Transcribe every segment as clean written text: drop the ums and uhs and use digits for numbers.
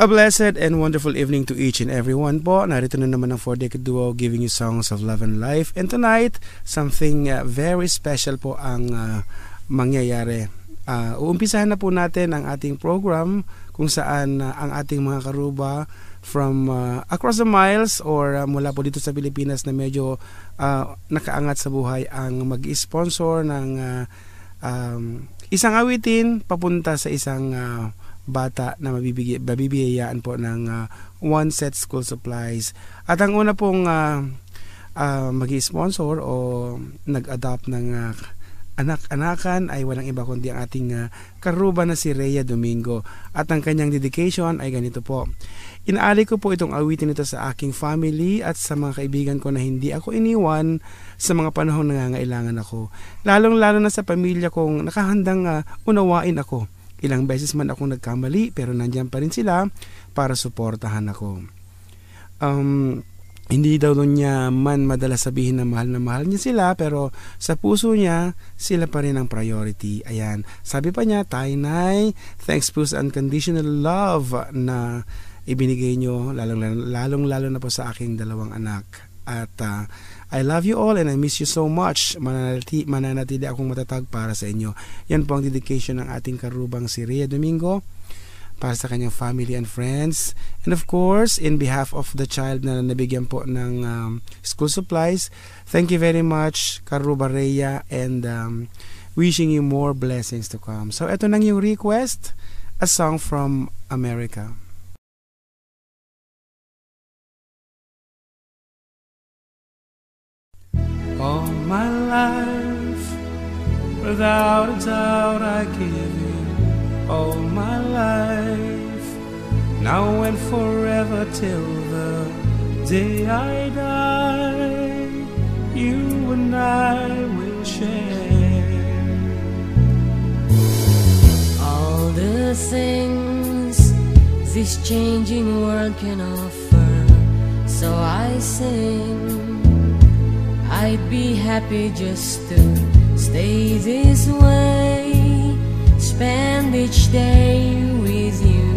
A blessed and wonderful evening to each and everyone po. Narito na naman ang 4-Decade Duo giving you songs of love and life. And tonight, something very special po ang mangyayari. Uumpisahan na po natin ang ating program kung saan ang ating mga karuba from across the miles or mula po dito sa Pilipinas na medyo nakaangat sa buhay ang mag-sponsor ng isang awitin papunta sa isang bata na mabibigayaan po ng one set school supplies. At ang una pong mag-sponsor o nag-adopt ng anak-anakan ay walang iba kundi ang ating karuba na si Rhea Domingo. At ang kanyang dedication ay ganito po: inaali ko po itong awitin ito sa aking family at sa mga kaibigan ko na hindi ako iniwan sa mga panahong nangangailangan ako. Lalong-lalo na sa pamilya kong nakahandang unawain ako. Ilang beses man akong nagkamali pero nandiyan pa rin sila para suportahan ako. Hindi daw niya man madalas sabihin na mahal niya sila, pero sa puso niya sila pa rin ang priority. Ayan, sabi pa niya, Tainay, thanks po sa unconditional love na ibinigay nyo, lalong-lalo na po sa aking dalawang anak. At I love you all and I miss you so much. Mananatili akong matatag para sa inyo. Yan po ang dedication ng ating karubang si Rhea Domingo para sa kanyang family and friends. And of course, in behalf of the child na nabigyan po ng school supplies, thank you very much, Karuba Rhea, and wishing you more blessings to come. So, eto nang yung request, a song from America. All my life, without a doubt, I give you all my life, now and forever till the day I die. You and I will share all the things this changing world can offer. So I sing, I'd be happy just to stay this way, spend each day with you.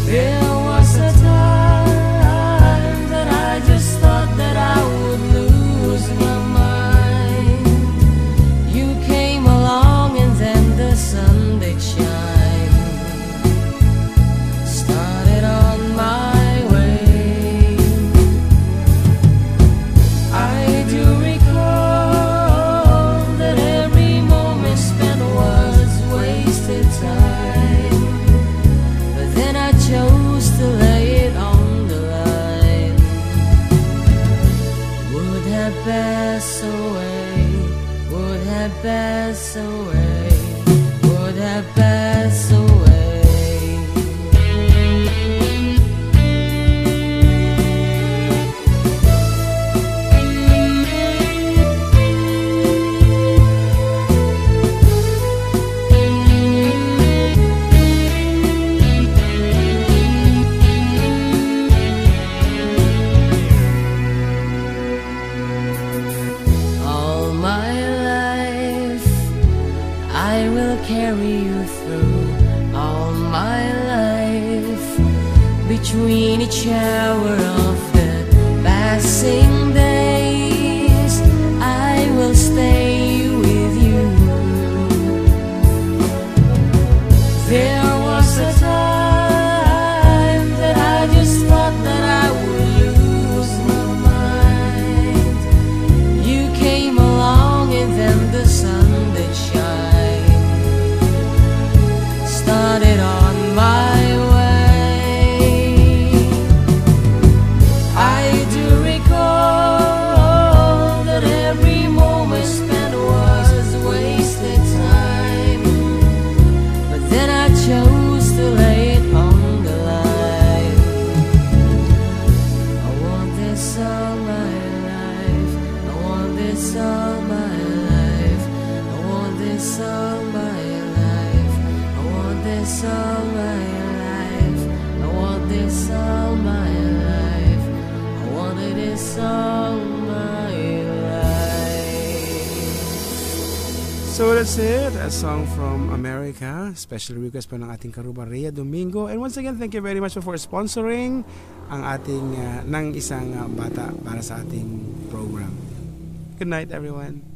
There was a time that I just thought that I would lose my mind. You came along and then the sun did shine, started on my pass away, would have passed away, would have passed away. Carry you through all my life, between each hour of the passing days, I will stay with you. There was a time that I just thought that I would lose my mind. You came along and then the sun did shine, started on my way. I do recall that every moment spent was wasted time, but then I chose to lay it on the line. I want this all my life, I want this all my life, I want this all my life, I want this all my life, I want this all my life, I wanted this all my life. So that's it. A song from America. Special request po ng ating Karuba Rhea Domingo. And once again, thank you very much for sponsoring ang ating ng isang bata para sa ating program. Good night, everyone.